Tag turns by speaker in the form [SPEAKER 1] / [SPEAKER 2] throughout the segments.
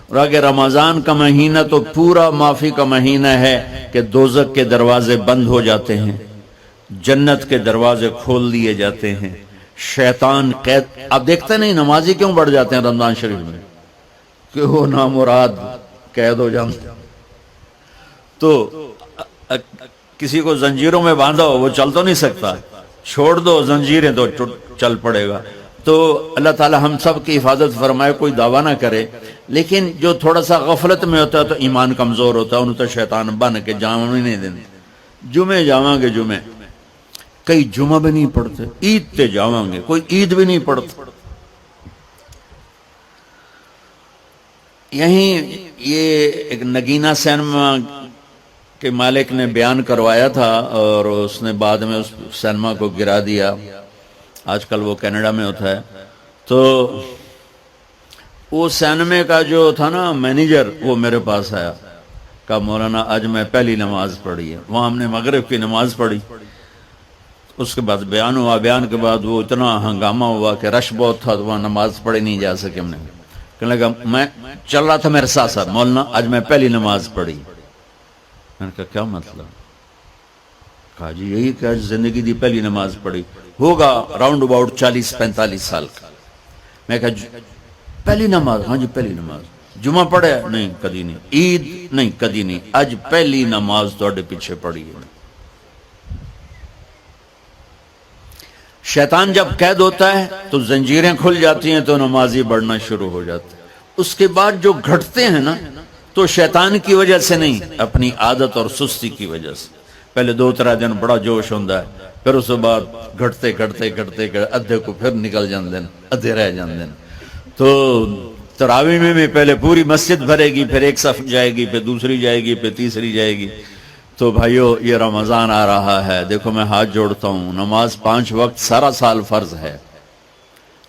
[SPEAKER 1] اور اگر رمضان کا مہینہ تو پورا معافی کا مہینہ ہے کہ دوزخ کے دروازے بند ہو جاتے ہیں، جنت کے دروازے کھول دیے جاتے ہیں، شیطان قید. آپ دیکھتے نہیں نمازی کیوں بڑھ جاتے ہیں رمضان شریف میں؟ کہ وہ نامراد قید ہو جاتے. تو کسی کو زنجیروں میں باندھا ہو وہ چل تو نہیں سکتا، چھوڑ دو زنجیریں تو چل پڑے گا. تو اللہ تعالی ہم سب کی حفاظت فرمائے. کوئی دعویٰ نہ کرے، لیکن جو تھوڑا سا غفلت میں ہوتا ہے تو ایمان کمزور ہوتا ہے، انہوں تو شیطان بن کے جامع نہیں دینے. جمعے جاواں گے، جمعے کئی جمعہ بھی نہیں پڑھتے، عید تے جاواں گے، کوئی عید بھی نہیں پڑھتا. یہیں یہ ایک نگینہ سینما کے مالک نے بیان کروایا تھا اور اس نے بعد میں اس سینما کو گرا دیا. آج کل وہ کینیڈا میں ہوتا ہے. تو وہ سینمے کا جو تھا نا مینیجر، وہ میرے پاس آیا، کہا مولانا آج میں پہلی نماز پڑھی ہے. وہاں ہم نے مغرب کی نماز پڑھی. اس کے بعد بیان ہوا. بیان کے بعد وہ اتنا ہنگامہ ہوا کہ رش بہت تھا تو وہاں نماز پڑھی نہیں جا سکے. ہم نے کہنے لگا میں چل رہا تھا میرے ساتھ ساتھ، مولانا آج میں پہلی نماز پڑھی. میں نے کہا کیا مطلب؟ کہا جی یہی کہ آج زندگی دی پہلی نماز پڑھی. ہوگا راؤنڈ اباؤٹ 40-45 سال کا. میں کہا پہلی نماز؟ ہاں جی پہلی نماز. جمعہ پڑھے؟ نہیں کدی نہیں. عید؟ نہیں کدی نہیں. آج پہلی نماز توڑے پیچھے پڑھی ہے. شیطان جب قید ہوتا ہے تو زنجیریں کھل جاتی ہیں تو نمازی بڑھنا شروع ہو جاتے ہیں. اس کے بعد جو گھٹتے ہیں نا تو شیطان کی وجہ سے نہیں، اپنی عادت اور سستی کی وجہ سے. پہلے 2-3 دن بڑا جوش ہوتا ہے، پھر اس کے بعد گھٹتے ادھے کو پھر نکل جاندے ہیں، ادھے رہ جاندے ہیں. تو تراویح میں پہلے پوری مسجد بھرے گی، پھر ایک صف جائے گی، پھر دوسری جائے گی، پھر تیسری جائے گی. تو بھائیو یہ رمضان آ رہا ہے، دیکھو میں ہاتھ جوڑتا ہوں، نماز 5 وقت سارا سال فرض ہے،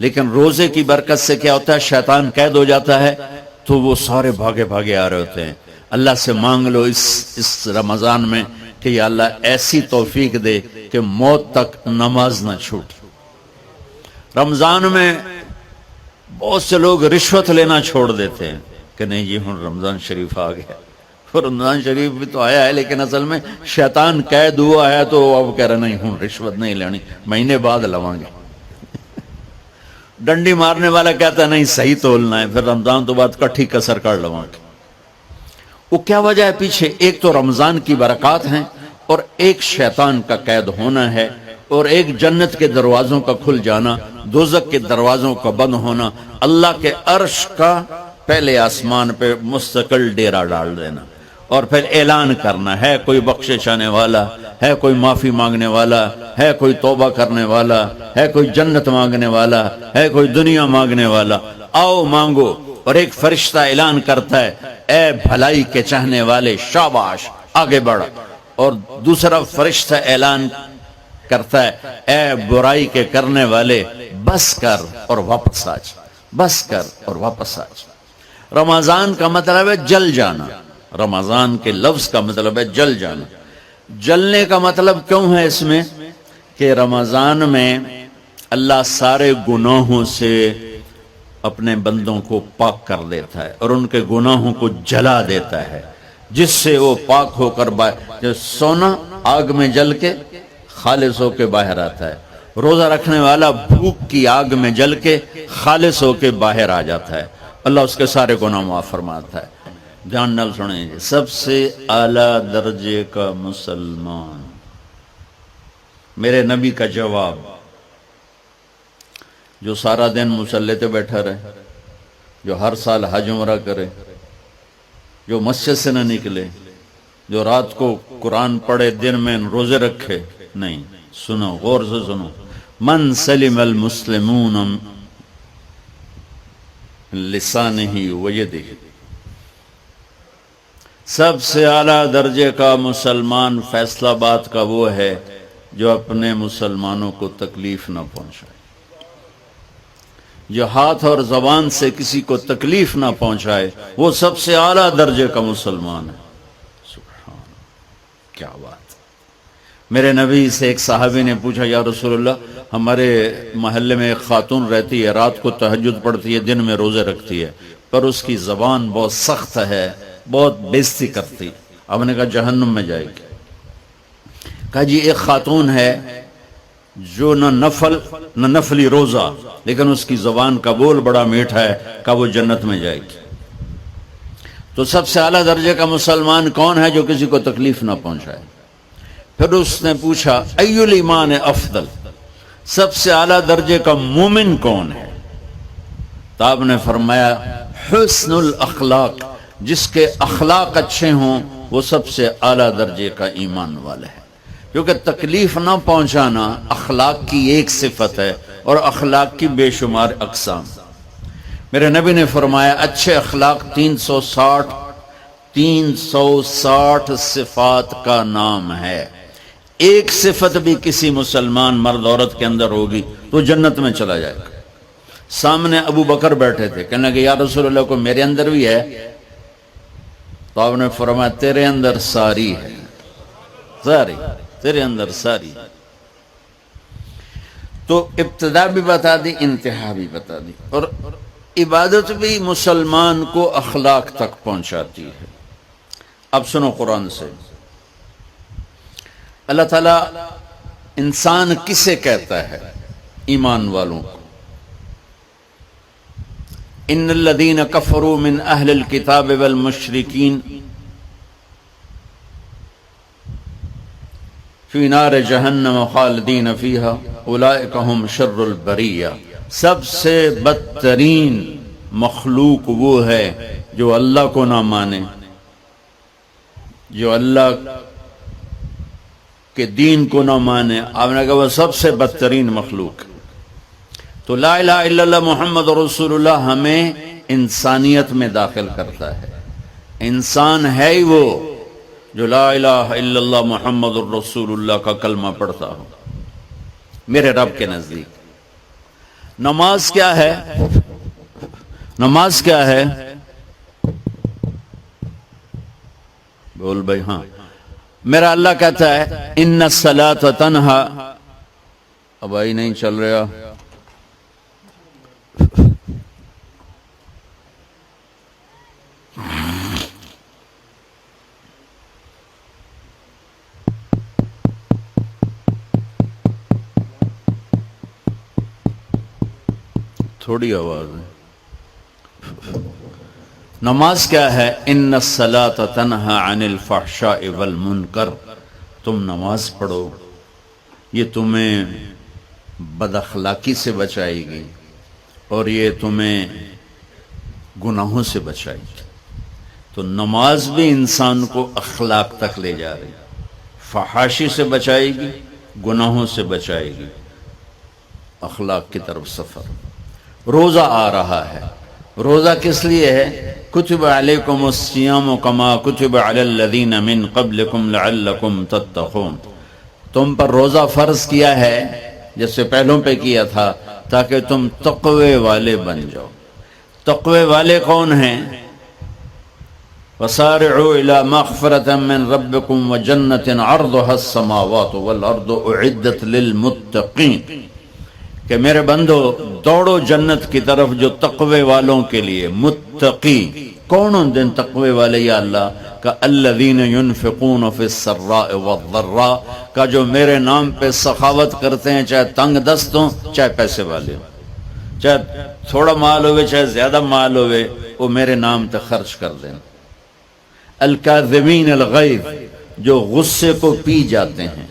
[SPEAKER 1] لیکن روزے کی برکت سے کیا ہوتا ہے؟ شیطان قید ہو جاتا ہے تو وہ سارے بھاگے آ رہے ہوتے ہیں. اللہ سے مانگ لو اس رمضان میں کہ یا اللہ ایسی توفیق دے کہ موت تک نماز نہ چھوٹ. رمضان میں بہت سے لوگ رشوت لینا چھوڑ دیتے ہیں کہ نہیں جی ہن رمضان شریف آ گیا. رمضان شریف بھی تو آیا ہے لیکن اصل میں شیطان قید ہوا ہے تو اب کہہ رہے نہیں ہن رشوت نہیں لینی، مہینے بعد لواں گے. ڈنڈی مارنے والا کہتا ہے نہیں صحیح تولنا ہے، پھر رمضان تو بعد کٹھی کسر کر لواں گے. وہ کیا وجہ ہے پیچھے؟ ایک تو رمضان کی برکات ہیں، اور ایک شیطان کا قید ہونا ہے، اور ایک جنت کے دروازوں کا کھل جانا، دوزخ کے دروازوں کا بند ہونا، اللہ کے عرش کا پہلے آسمان پہ مستقل ڈیرا ڈال دینا، اور پھر اعلان کرنا ہے کوئی بخشش آنے والا ہے، کوئی معافی مانگنے والا ہے، کوئی توبہ کرنے والا ہے، کوئی جنت مانگنے والا ہے، کوئی دنیا مانگنے والا، آؤ مانگو. اور ایک فرشتہ اعلان کرتا ہے اے بھلائی کے چاہنے والے شاباش آگے بڑھ، اور دوسرا فرشتہ اعلان کرتا ہے اے برائی کے کرنے والے بس کر اور واپس آ جا، بس کر اور واپس آ جا. رمضان کا مطلب ہے جل جانا. رمضان کے لفظ کا مطلب ہے جل جانا. جلنے کا مطلب کیوں ہے اس میں؟ کہ رمضان میں اللہ سارے گناہوں سے اپنے بندوں کو پاک کر دیتا ہے اور ان کے گناہوں کو جلا دیتا ہے، جس سے وہ پاک ہو کر سونا آگ میں جل کے خالص ہو کے باہر آتا ہے. روزہ رکھنے والا بھوک کی آگ میں جل کے خالص ہو کے باہر آ جاتا ہے، اللہ اس کے سارے گناہ معاف فرماتا ہے. دھیان نال سنیں جی، سب سے اعلیٰ درجے کا مسلمان، میرے نبی کا جواب، جو سارا دن مصلی پہ بیٹھا رہے، جو ہر سال حج عمرہ کرے، جو مسجد سے نہ نکلے، جو رات کو قرآن پڑھے، دن میں روزے رکھے. نہیں، سنو غور سے سنو. من سلم المسلمون لسانہ ویدہ، سب سے اعلیٰ درجے کا مسلمان فیصلہ بات کا وہ ہے جو اپنے مسلمانوں کو تکلیف نہ پہنچائے، جو ہاتھ اور زبان سے کسی کو تکلیف نہ پہنچائے، وہ سب سے اعلیٰ درجے کا مسلمان ہے. سبحان اللہ، کیا بات. میرے نبی سے ایک صحابی نے پوچھا یا رسول اللہ، ہمارے محلے میں ایک خاتون رہتی ہے، رات کو تہجد پڑھتی ہے، دن میں روزے رکھتی ہے، پر اس کی زبان بہت سخت ہے، بہت بےزتی کرتی. اب نے کہا جہنم میں جائے گی. کہا جی ایک خاتون ہے جو نہ نفلی روزہ، لیکن اس کی زبان کا بول بڑا میٹھا ہے، کہا وہ جنت میں جائے گی. تو سب سے اعلیٰ درجے کا مسلمان کون ہے جو کسی کو تکلیف نہ پہنچائے؟ پھر اس نے پوچھا ای الایمان افضل، سب سے اعلیٰ درجے کا مومن کون ہے؟ تو آپ نے فرمایا حسن الاخلاق، جس کے اخلاق اچھے ہوں وہ سب سے اعلیٰ درجے کا ایمان والا ہے. کیونکہ تکلیف نہ پہنچانا اخلاق کی ایک صفت ہے، اور اخلاق کی بے شمار اقسام. میرے نبی نے فرمایا اچھے اخلاق 360 صفات کا نام ہے. ایک صفت بھی کسی مسلمان مرد عورت کے اندر ہوگی تو جنت میں چلا جائے گا. سامنے ابو بکر بیٹھے تھے، کہنے لگے یا رسول اللہ کو میرے اندر بھی ہے؟ تو آپ نے فرمایا تیرے اندر ساری ہے، ساری تیرے اندر ساری. تو ابتدا بھی بتا دی، انتہا بھی بتا دی. اور عبادت بھی مسلمان کو اخلاق تک پہنچاتی ہے. اب سنو قرآن سے، اللہ تعالیٰ انسان کسے کہتا ہے؟ ایمان والوں کو. ان الذین کفروا من اہل الکتاب والمشرکین فی نار جہنم خالدین فیہا اولئک ہم شر البریہ. سب سے بدترین مخلوق وہ ہے جو اللہ کو نہ مانے، جو اللہ کے دین کو نہ مانے. آپ نے کہا وہ سب سے بدترین مخلوق. تو لا الہ الا اللہ محمد رسول اللہ ہمیں انسانیت میں داخل کرتا ہے. انسان ہے ہی وہ جو لا الہ الا اللہ محمد الرسول اللہ کا کلمہ پڑھتا ہو میرے رب کے نزدیک. نماز کیا ہے؟ نماز کیا ہے؟ بول بھائی. ہاں، میرا اللہ کہتا ہے ان الصلاۃ تنہا. اب آئی نہیں چل رہا. تھوڑی آواز ہے. نماز کیا ہے؟ ان الصلاۃ تنہا عن الفحشاء والمنکر. تم نماز پڑھو، یہ تمہیں بد اخلاقی سے بچائے گی اور یہ تمہیں گناہوں سے بچائے گی. تو نماز بھی انسان کو اخلاق تک لے جا رہی، فحاشی سے بچائے گی، گناہوں سے بچائے گی، اخلاق کی طرف سفر. روزہ آ رہا ہے. روزہ کس لیے ہے؟ کتب علیکم الصیام کما کتب علی الذین من قبلکم لعلکم تتقون. تم پر روزہ فرض کیا ہے جیسے پہلوں پہ کیا تھا تاکہ تم تقوی والے بن جاؤ. تقوی والے کون ہیں؟ وسارعوا الی مغفرۃ من ربکم وجنۃ عرضها السماوات والارض اعدت للمتقین. کہ میرے بندو دوڑو جنت کی طرف جو تقوی والوں کے لیے. متقی کون دن تقوی والے یا اللہ کا؟ الذین ينفقون فی السراء والضراء، کا جو میرے نام پہ سخاوت کرتے ہیں، چاہے تنگ دست ہوں چاہے پیسے والے ہوں، چاہے تھوڑا مال ہوئے چاہے زیادہ مال ہوئے، وہ میرے نام پہ خرچ کر دیں. الکاظمین الغیظ، جو غصے کو پی جاتے ہیں.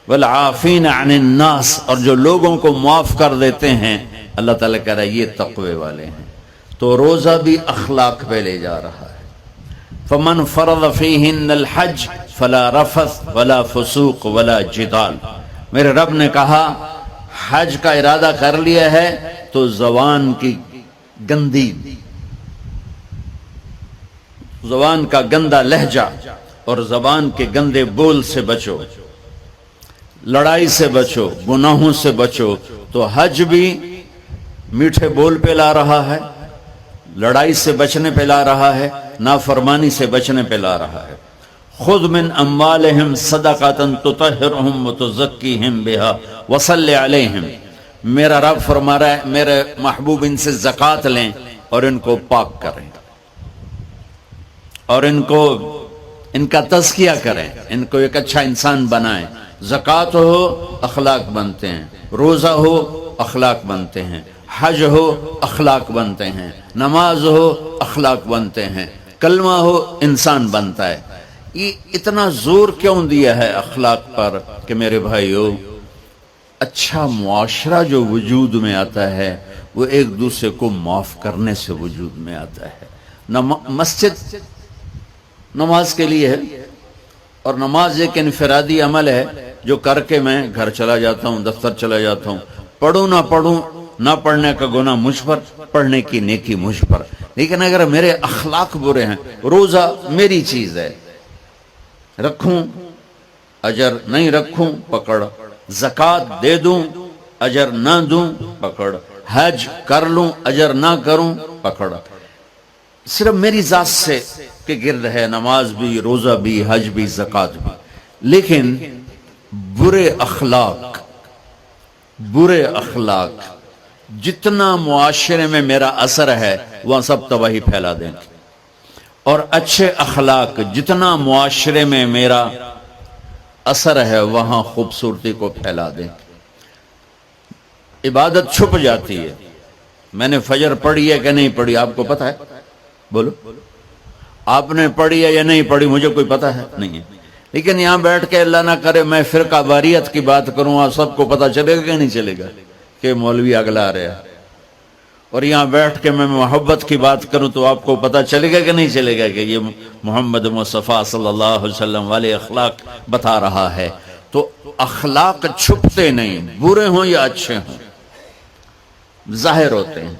[SPEAKER 1] والعافین عن الناس، اور جو لوگوں کو معاف کر دیتے ہیں. اللہ تعالیٰ کہہ رہا ہے یہ تقوی والے ہیں. تو روزہ بھی اخلاق پہ لے جا رہا ہے. فمن فرض فیہن الحج فلا رفث ولا فسوق ولا جدال. میرے رب نے کہا حج کا ارادہ کر لیا ہے تو زبان کی گندی، زبان کا گندا لہجہ اور زبان کے گندے بول سے بچو، لڑائی سے بچو، گناہوں سے بچو. تو حج بھی میٹھے بول پہ لا رہا ہے، لڑائی سے بچنے پہ لا رہا ہے، نافرمانی سے بچنے پہ لا رہا ہے. خذ من اموالہم صدقۃ تطہرہم وتزکیہم بہا وصلی علیہم. میرا رب فرما رہا ہے میرے محبوب ان سے زکوٰۃ لیں اور ان کو پاک کریں اور ان کا تزکیہ کریں، ان کو ایک اچھا انسان بنائیں۔ زکوٰۃ ہو اخلاق بنتے ہیں، روزہ ہو اخلاق بنتے ہیں، حج ہو اخلاق بنتے ہیں، نماز ہو اخلاق بنتے ہیں، کلمہ ہو انسان بنتا ہے۔ یہ اتنا زور کیوں دیا ہے اخلاق پر کہ میرے بھائیو، اچھا معاشرہ جو وجود میں آتا ہے وہ ایک دوسرے کو معاف کرنے سے وجود میں آتا ہے۔ مسجد نماز کے لیے ہے، اور نماز ایک انفرادی عمل ہے جو کر کے میں گھر چلا جاتا ہوں، دفتر چلا جاتا ہوں، پڑھوں نہ پڑھوں، نہ پڑھنے کا گناہ مجھ پر، پڑھنے کی نیکی مجھ پر۔ لیکن اگر میرے اخلاق برے ہیں، روزہ میری چیز ہے، رکھوں اجر، نہیں رکھوں پکڑ، زکوٰۃ دے دوں اجر نہ دوں پکڑ، حج کر لوں اجر نہ کروں پکڑ، صرف میری ذات سے کے گرد ہے نماز بھی، روزہ بھی، حج بھی، زکوٰۃ بھی۔ لیکن برے اخلاق جتنا معاشرے میں میرا اثر ہے وہاں سب تباہی پھیلا دیں گے، اور اچھے اخلاق جتنا معاشرے میں میرا اثر ہے وہاں خوبصورتی کو پھیلا دیں گے۔ عبادت چھپ جاتی ہے۔ میں نے فجر پڑھی ہے کہ نہیں پڑھی آپ کو پتہ ہے؟ بولو، آپ نے پڑھی ہے یا نہیں پڑھی مجھے کوئی پتہ ہے نہیں ہے، لیکن یہاں بیٹھ کے اللہ نہ کرے میں فرقہ واریت کی بات کروں، آپ سب کو پتہ چلے گا کہ نہیں چلے گا کہ مولوی اگلا رہا، اور یہاں بیٹھ کے میں محبت کی بات کروں تو آپ کو پتہ چلے گا کہ نہیں چلے گا کہ یہ محمد مصطفیٰ صلی اللہ علیہ وسلم والے اخلاق بتا رہا ہے۔ تو اخلاق چھپتے نہیں، برے ہوں یا اچھے ہوں ظاہر ہوتے ہیں،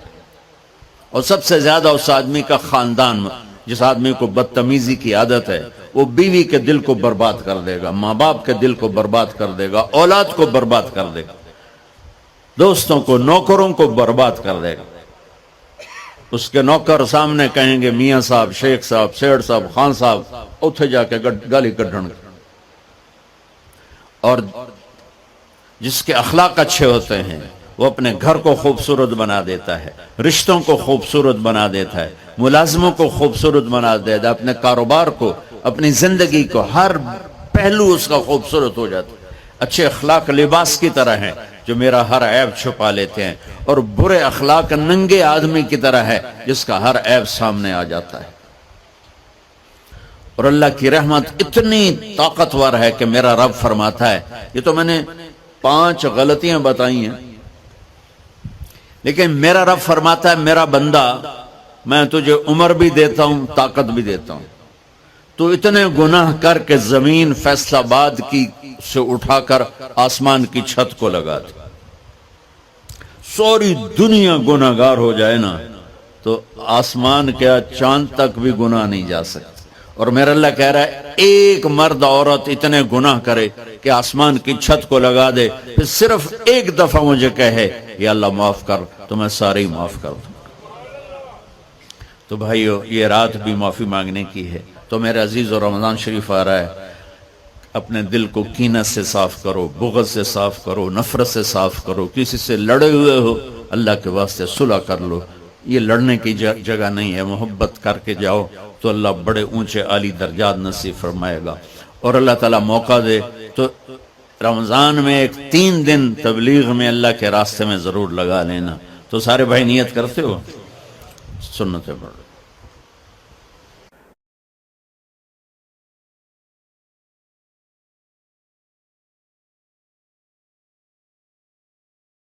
[SPEAKER 1] اور سب سے زیادہ اس آدمی کا خاندان، جس آدمی کو بدتمیزی کی عادت ہے وہ بیوی کے دل کو برباد کر دے گا، ماں باپ کے دل کو برباد کر دے گا، اولاد کو برباد کر دے گا، دوستوں کو، نوکروں کو برباد کر دے گا۔ اس کے نوکر سامنے کہیں گے میاں صاحب، شیخ صاحب، سیڑ صاحب، خان صاحب، اتھے جا کے گالی کڈھن گے۔ اور جس کے اخلاق اچھے ہوتے ہیں وہ اپنے گھر کو خوبصورت بنا دیتا ہے، رشتوں کو خوبصورت بنا دیتا ہے، ملازموں کو خوبصورت بنا دیتا ہے، اپنے کاروبار کو، اپنی زندگی کو، ہر پہلو اس کا خوبصورت ہو جاتا ہے۔ اچھے اخلاق لباس کی طرح ہیں جو میرا ہر عیب چھپا لیتے ہیں، اور برے اخلاق ننگے آدمی کی طرح ہے جس کا ہر عیب سامنے آ جاتا ہے۔ اور اللہ کی رحمت اتنی طاقتور ہے کہ میرا رب فرماتا ہے، یہ تو میں نے 5 غلطیاں بتائی ہیں، لیکن میرا رب فرماتا ہے میرا بندہ میں تجھے عمر بھی دیتا ہوں، طاقت بھی دیتا ہوں، تو اتنے گناہ کر کے زمین فیصل آباد کی سے اٹھا کر آسمان کی چھت کو لگا دے، سوری دنیا گناہ گار ہو جائے نا تو آسمان کیا چاند تک بھی گناہ نہیں جا سکتے۔ اور میرا اللہ کہہ رہا ہے ایک مرد عورت اتنے گناہ کرے کہ آسمان کی چھت کو لگا دے، پھر صرف ایک دفعہ مجھے کہے یا اللہ معاف کر، تو میں سارے ہی معاف کر دوں۔ تو بھائیو یہ رات بھی معافی مانگنے کی ہے۔ تو میرے عزیز و رمضان شریف آ رہا ہے، اپنے دل کو کینت سے صاف کرو، بغض سے صاف کرو، نفرت سے صاف کرو، کسی سے لڑے ہوئے ہو اللہ کے واسطے صلح کر لو، یہ لڑنے کی جگہ نہیں ہے، محبت کر کے جاؤ تو اللہ بڑے اونچے عالی درجات نصیب فرمائے گا۔ اور اللہ تعالیٰ موقع دے تو رمضان میں ایک 3 دن تبلیغ میں اللہ کے راستے میں ضرور لگا لینا۔ تو سارے بھائی نیت کرتے ہو؟ سنتیں پڑھ